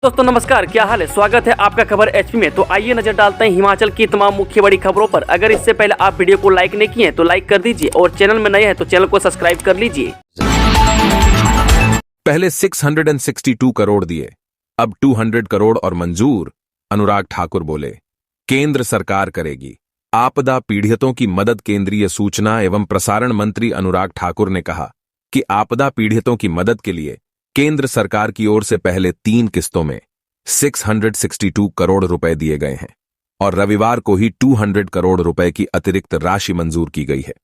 दोस्तों नमस्कार, क्या हाल है। स्वागत है आपका खबर एचपी में। तो आइए नजर डालते हैं हिमाचल की तमाम मुख्य बड़ी खबरों पर। अगर इससे पहले आप वीडियो को लाइक नहीं किए हैं तो लाइक कर दीजिए और चैनल में नए हैं तो चैनल को सब्सक्राइब कर लीजिए। पहले 662 करोड़ दिए, अब 200 करोड़ और मंजूर। अनुराग ठाकुर बोले, केंद्र सरकार करेगी आपदा पीड़ितों की मदद। केंद्रीय सूचना एवं प्रसारण मंत्री अनुराग ठाकुर ने कहा कि आपदा पीड़ितों की मदद के लिए केंद्र सरकार की ओर से पहले 3 किस्तों में 662 करोड़ रुपए दिए गए हैं और रविवार को ही 200 करोड़ रुपए की अतिरिक्त राशि मंजूर की गई है।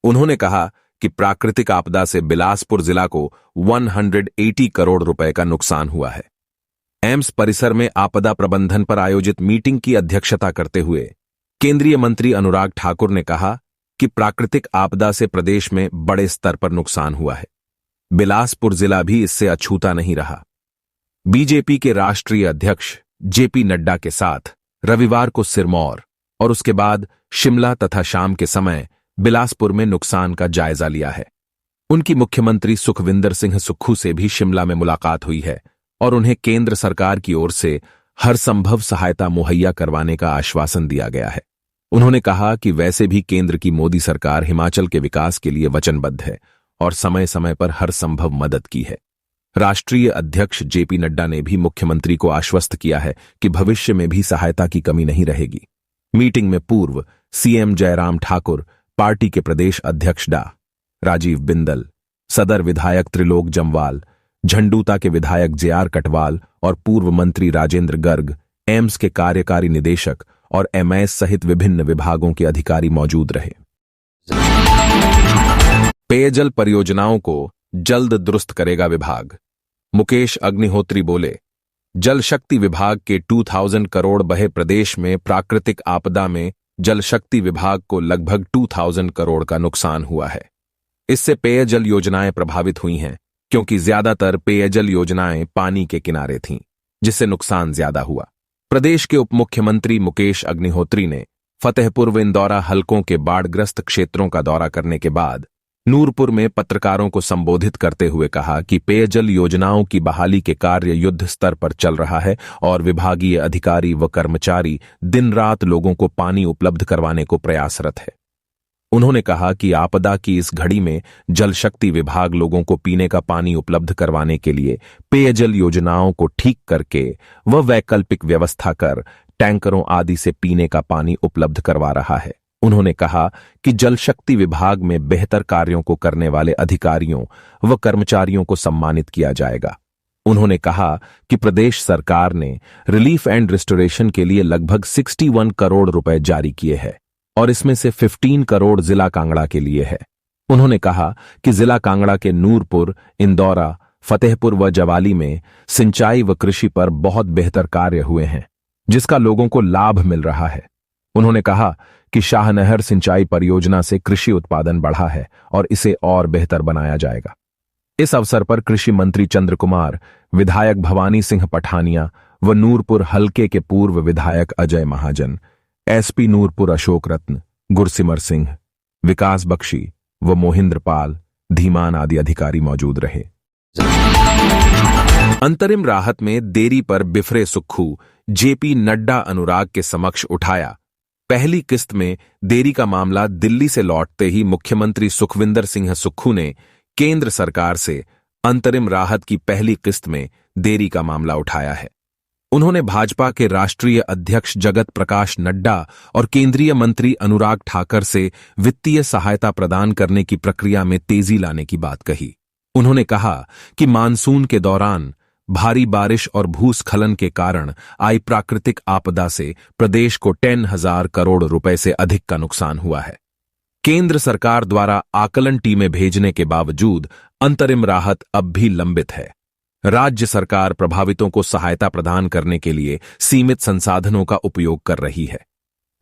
उन्होंने कहा कि प्राकृतिक आपदा से बिलासपुर जिला को 180 करोड़ रुपए का नुकसान हुआ है। एम्स परिसर में आपदा प्रबंधन पर आयोजित मीटिंग की अध्यक्षता करते हुए केंद्रीय मंत्री अनुराग ठाकुर ने कहा कि प्राकृतिक आपदा से प्रदेश में बड़े स्तर पर नुकसान हुआ है। बिलासपुर जिला भी इससे अछूता नहीं रहा। बीजेपी के राष्ट्रीय अध्यक्ष जेपी नड्डा के साथ रविवार को सिरमौर और उसके बाद शिमला तथा शाम के समय बिलासपुर में नुकसान का जायजा लिया है। उनकी मुख्यमंत्री सुखविंदर सिंह सुक्खू से भी शिमला में मुलाकात हुई है और उन्हें केंद्र सरकार की ओर से हर संभव सहायता मुहैया करवाने का आश्वासन दिया गया है। उन्होंने कहा कि वैसे भी केंद्र की मोदी सरकार हिमाचल के विकास के लिए वचनबद्ध है और समय समय पर हर संभव मदद की है। राष्ट्रीय अध्यक्ष जेपी नड्डा ने भी मुख्यमंत्री को आश्वस्त किया है कि भविष्य में भी सहायता की कमी नहीं रहेगी। मीटिंग में पूर्व सीएम जयराम ठाकुर, पार्टी के प्रदेश अध्यक्ष डा राजीव बिंदल, सदर विधायक त्रिलोक जम्वाल, झंडूता के विधायक जेआर कटवाल और पूर्व मंत्री राजेंद्र गर्ग, एम्स के कार्यकारी निदेशक और एमएस सहित विभिन्न विभागों के अधिकारी मौजूद रहे। पेयजल परियोजनाओं को जल्द दुरुस्त करेगा विभाग। मुकेश अग्निहोत्री बोले, जल शक्ति विभाग के 2000 करोड़ बहे प्रदेश में प्राकृतिक आपदा में जल शक्ति विभाग को लगभग 2000 करोड़ का नुकसान हुआ है। इससे पेयजल योजनाएं प्रभावित हुई हैं क्योंकि ज्यादातर पेयजल योजनाएं पानी के किनारे थीं, जिससे नुकसान ज्यादा हुआ। प्रदेश के उप मुख्यमंत्री मुकेश अग्निहोत्री ने फतेहपुर व इंदौरा हलकों के बाढ़ग्रस्त क्षेत्रों का दौरा करने के बाद नूरपुर में पत्रकारों को संबोधित करते हुए कहा कि पेयजल योजनाओं की बहाली के कार्य युद्ध स्तर पर चल रहा है और विभागीय अधिकारी व कर्मचारी दिन रात लोगों को पानी उपलब्ध करवाने को प्रयासरत है। उन्होंने कहा कि आपदा की इस घड़ी में जल शक्ति विभाग लोगों को पीने का पानी उपलब्ध करवाने के लिए पेयजल योजनाओं को ठीक करके व वैकल्पिक व्यवस्था कर टैंकरों आदि से पीने का पानी उपलब्ध करवा रहा है। उन्होंने कहा कि जल शक्ति विभाग में बेहतर कार्यों को करने वाले अधिकारियों व कर्मचारियों को सम्मानित किया जाएगा। उन्होंने कहा कि प्रदेश सरकार ने रिलीफ एंड रिस्टोरेशन के लिए लगभग 61 करोड़ रुपए जारी किए हैं और इसमें से 15 करोड़ जिला कांगड़ा के लिए है। उन्होंने कहा कि जिला कांगड़ा के नूरपुर, इंदौरा, फतेहपुर व जवाली में सिंचाई व कृषि पर बहुत बेहतर कार्य हुए हैं, जिसका लोगों को लाभ मिल रहा है। उन्होंने कहा कि शाहनहर सिंचाई परियोजना से कृषि उत्पादन बढ़ा है और इसे और बेहतर बनाया जाएगा। इस अवसर पर कृषि मंत्री चंद्र कुमार, विधायक भवानी सिंह पठानिया व नूरपुर हलके के पूर्व विधायक अजय महाजन, एसपी नूरपुर अशोक रत्न, गुरसिमर सिंह, विकास बख्शी व मोहिंद्र पाल, धीमान आदि अधिकारी मौजूद रहे। अंतरिम राहत में देरी पर बिफरे सुक्खू, जेपी नड्डा अनुराग के समक्ष उठाया। पहली किस्त में देरी का मामला दिल्ली से लौटते ही मुख्यमंत्री सुखविंदर सिंह सुक्खू ने केंद्र सरकार से अंतरिम राहत की पहली किस्त में देरी का मामला उठाया है। उन्होंने भाजपा के राष्ट्रीय अध्यक्ष जगत प्रकाश नड्डा और केंद्रीय मंत्री अनुराग ठाकुर से वित्तीय सहायता प्रदान करने की प्रक्रिया में तेजी लाने की बात कही। उन्होंने कहा कि मानसून के दौरान भारी बारिश और भूस्खलन के कारण आई प्राकृतिक आपदा से प्रदेश को 10,000 करोड़ रुपए से अधिक का नुकसान हुआ है। केंद्र सरकार द्वारा आकलन टीमें भेजने के बावजूद अंतरिम राहत अब भी लंबित है। राज्य सरकार प्रभावितों को सहायता प्रदान करने के लिए सीमित संसाधनों का उपयोग कर रही है।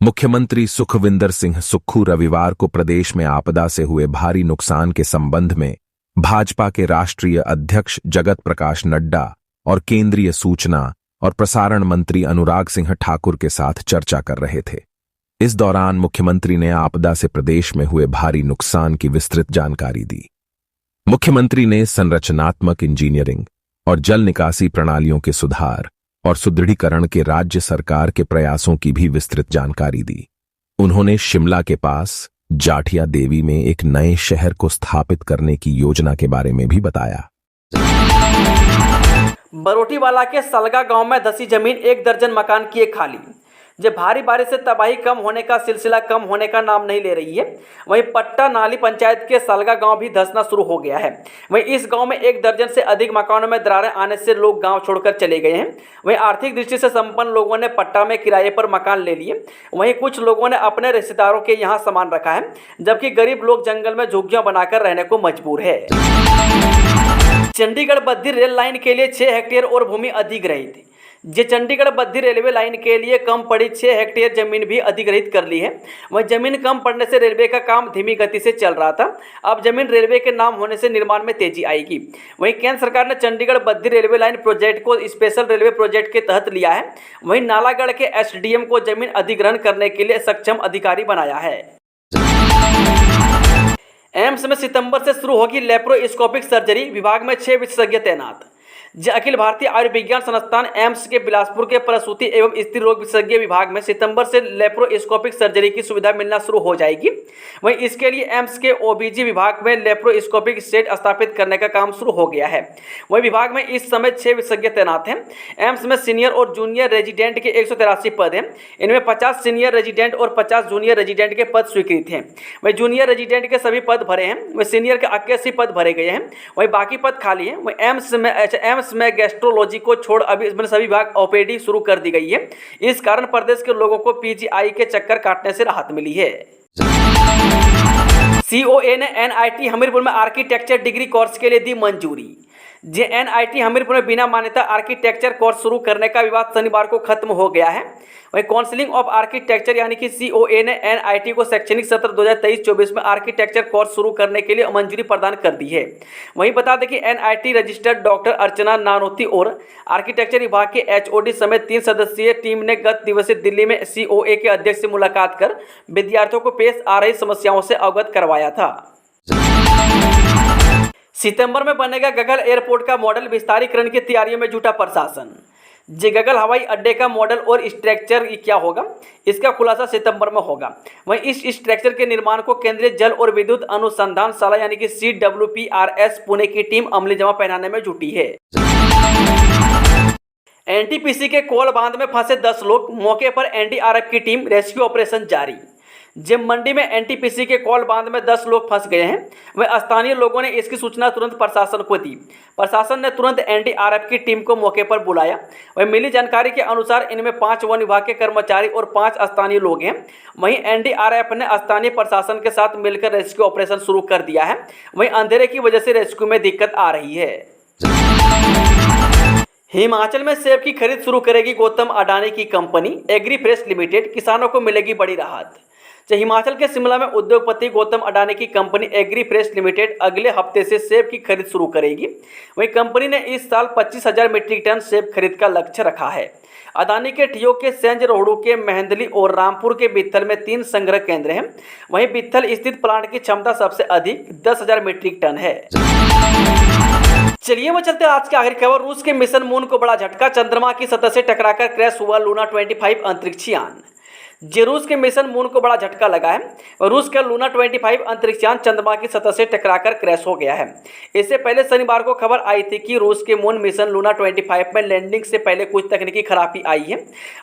मुख्यमंत्री सुखविंदर सिंह सुक्खू रविवार को प्रदेश में आपदा से हुए भारी नुकसान के संबंध में भाजपा के राष्ट्रीय अध्यक्ष जगत प्रकाश नड्डा और केंद्रीय सूचना और प्रसारण मंत्री अनुराग सिंह ठाकुर के साथ चर्चा कर रहे थे। इस दौरान मुख्यमंत्री ने आपदा से प्रदेश में हुए भारी नुकसान की विस्तृत जानकारी दी। मुख्यमंत्री ने संरचनात्मक इंजीनियरिंग, और जल निकासी प्रणालियों के सुधार और सुदृढ़ीकरण के राज्य सरकार के प्रयासों की भी विस्तृत जानकारी दी। उन्होंने शिमला के पास जाठिया देवी में एक नए शहर को स्थापित करने की योजना के बारे में भी बताया। बरोटीवाला के सलगा गांव में धसी जमीन 1 दर्जन मकान किए खाली। जब भारी बारिश से तबाही कम होने का सिलसिला कम होने का नाम नहीं ले रही है, वहीं पट्टा नाली पंचायत के सलगा गांव भी धंसना शुरू हो गया है। वहीं इस गांव में 1 दर्जन से अधिक मकानों में दरारें आने से लोग गांव छोड़कर चले गए हैं। वहीं आर्थिक दृष्टि से संपन्न लोगों ने पट्टा में किराए पर मकान ले लिए। वहीं कुछ लोगों ने अपने रिश्तेदारों के यहाँ सामान रखा है, जबकि गरीब लोग जंगल में झुग्गियां बनाकर रहने को मजबूर है। चंडीगढ़ बद्दी रेल लाइन के लिए 6 हेक्टेयर और भूमि अधिग्रहित। जे चंडीगढ़ बद्दी रेलवे लाइन के लिए कम पड़ी 6 हेक्टेयर जमीन भी अधिग्रहित कर ली है। वह जमीन कम पड़ने से रेलवे का काम धीमी गति से चल रहा था। अब जमीन रेलवे के नाम होने से निर्माण में तेजी आएगी। वहीं केंद्र सरकार ने Chandigarh Baddi railway line project को स्पेशल रेलवे प्रोजेक्ट के तहत लिया है। वहीं नालागढ़ के एसडीएम को जमीन अधिग्रहण करने के लिए सक्षम अधिकारी बनाया है। एम्स में सितंबर से शुरू होगी लेप्रोस्कोपिक सर्जरी, विभाग में 6 विशेषज्ञ तैनात। अखिल भारतीय आयुर्विज्ञान संस्थान एम्स के बिलासपुर के प्रसूति एवं स्त्री रोग विशेषज्ञ विभाग में सितंबर से लेप्रोस्कोपिक सर्जरी की सुविधा मिलना शुरू हो जाएगी। वहीं इसके लिए एम्स के ओबीजी विभाग में लेप्रोस्कोपिक सेट स्थापित करने का काम शुरू हो गया है। वहीं विभाग में इस समय 6 विशेषज्ञ तैनात हैं। एम्स में सीनियर और जूनियर रेजिडेंट के 183 पद हैं। इनमें 50 सीनियर रेजिडेंट और 50 जूनियर रेजिडेंट के पद स्वीकृत हैं। वहीं जूनियर रेजिडेंट के सभी पद भरे हैं। वहीं सीनियर के 81 पद भरे गए हैं। वहीं बाकी पद खाली हैं। वहीं एम्स में गैस्ट्रोलॉजी को छोड़ अभी इसमें सभी विभाग ओपीडी शुरू कर दी गई है। इस कारण प्रदेश के लोगों को पीजीआई के चक्कर काटने से राहत मिली है। सीओए ने एनआईटी हमीरपुर में आर्किटेक्चर डिग्री कोर्स के लिए दी मंजूरी। एनआईटी हमीरपुर में बिना मान्यता आर्किटेक्चर कोर्स शुरू करने का विवाद शनिवार को खत्म हो गया है। वहीं काउंसिलिंग ऑफ आर्किटेक्चर यानी कि सीओए ने एनआईटी को शैक्षणिक सत्र 2023-24 में आर्किटेक्चर कोर्स शुरू करने के लिए मंजूरी प्रदान कर दी है। वहीं बता दें कि एनआईटी रजिस्टर्ड डॉक्टर अर्चना नानोती और आर्किटेक्चर विभाग के एचओडी समेत 3 सदस्यीय टीम ने गत दिवस दिल्ली में सीओए के अध्यक्ष से मुलाकात कर विद्यार्थियों को पेश आ रही समस्याओं से अवगत करवाया था। सितंबर में बनेगा गगल एयरपोर्ट का मॉडल, विस्तारीकरण की तैयारियों में जुटा प्रशासन। गगल हवाई अड्डे का मॉडल और स्ट्रक्चर क्या होगा, इसका खुलासा सितंबर में होगा। वहीं इस स्ट्रक्चर के निर्माण को केंद्रीय जल और विद्युत अनुसंधानशाला यानी कि CWPRS पुणे की टीम अमली जमा पहनाने में जुटी है। एनटीपीसी के कोल बांध में फंसे 10 लोग, मौके पर एनडीआरएफ की टीम, रेस्क्यू ऑपरेशन जारी। मंडी में एनटीपीसी के कोल बांध में 10 लोग फंस गए हैं। वह स्थानीय लोगों ने इसकी सूचना तुरंत प्रशासन को दी। प्रशासन ने तुरंत एनडीआरएफ की टीम को मौके पर बुलाया। वह मिली जानकारी के अनुसार इनमें 5 वन विभाग के कर्मचारी और 5 स्थानीय लोग हैं। वहीं एनडीआरएफ ने स्थानीय प्रशासन के साथ मिलकर रेस्क्यू ऑपरेशन शुरू कर दिया है। वहीं अंधेरे की वजह से रेस्क्यू में दिक्कत आ रही है। हिमाचल में सेब की खरीद शुरू करेगी गौतम अडानी की कंपनी एग्री फ्रेश लिमिटेड, किसानों को मिलेगी बड़ी राहत। हिमाचल के शिमला में उद्योगपति गौतम अडानी की कंपनी एग्री फ्रेश लिमिटेड अगले हफ्ते से सेब की खरीद शुरू करेगी। वहीं कंपनी ने इस साल 25,000 मीट्रिक टन सेब खरीद का लक्ष्य रखा है। अडानी के ठियोग के सेंज रोहड़ू के मेहंदली और रामपुर के बित्थल में 3 संग्रह केंद्र हैं। वहीं बित्थल स्थित प्लांट की क्षमता सबसे अधिक 10,000 मीट्रिक टन है। चलिए वो चलते आज की आखिरी खबर। रूस के मिशन मून को बड़ा झटका, चंद्रमा की सतह से टकराकर क्रैश हुआ लूना 25 अंतरिक्ष यान। रूस के मिशन मून को बड़ा झटका लगा है। रूस का लूना 25 अंतरिक्ष यान चंद्रमा की सतह से टकराकर क्रैश हो गया है। इससे पहले शनिवार को खबर आई थी कि रूस के मून मिशन लूना 25 में लैंडिंग से पहले कुछ तकनीकी खराबी आई है।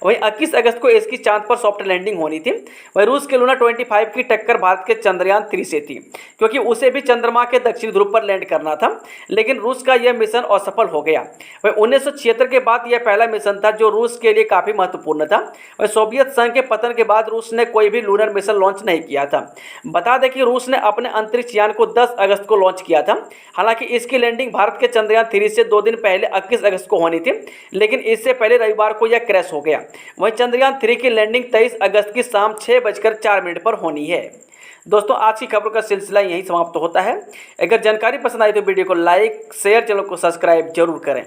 वहीं 21 अगस्त को इसकी चांद पर सॉफ्ट लैंडिंग होनी थी। वहीं रूस के लूना 25 की टक्कर भारत के चंद्रयान 3 से थी, क्योंकि उसे भी चंद्रमा के दक्षिणी ध्रुव पर लैंड करना था, लेकिन रूस का यह मिशन असफल हो गया। वहीं 1976 के बाद यह पहला मिशन था जो रूस के लिए काफी महत्वपूर्ण था। वहीं सोवियत संघ के पतन के बाद रूस ने कोई भी लूनर मिशन लॉन्च नहीं किया था। बता दें कि रूस ने अपने अंतरिक्ष यान को 10 अगस्त को लॉन्च किया था। हालांकि इसकी लैंडिंग भारत के चंद्रयान 3 से 2 दिन पहले 21 अगस्त को होनी थी, लेकिन इससे पहले रविवार को यह क्रैश हो गया। वहीं चंद्रयान 3 की लैंडिंग 23 अगस्त की शाम 6:04 पर होनी है। दोस्तों, आज की खबरों का सिलसिला यहीं समाप्त होता है। अगर जानकारी पसंद आई तो वीडियो को लाइक, शेयर, चैनल को सब्सक्राइब जरूर करें।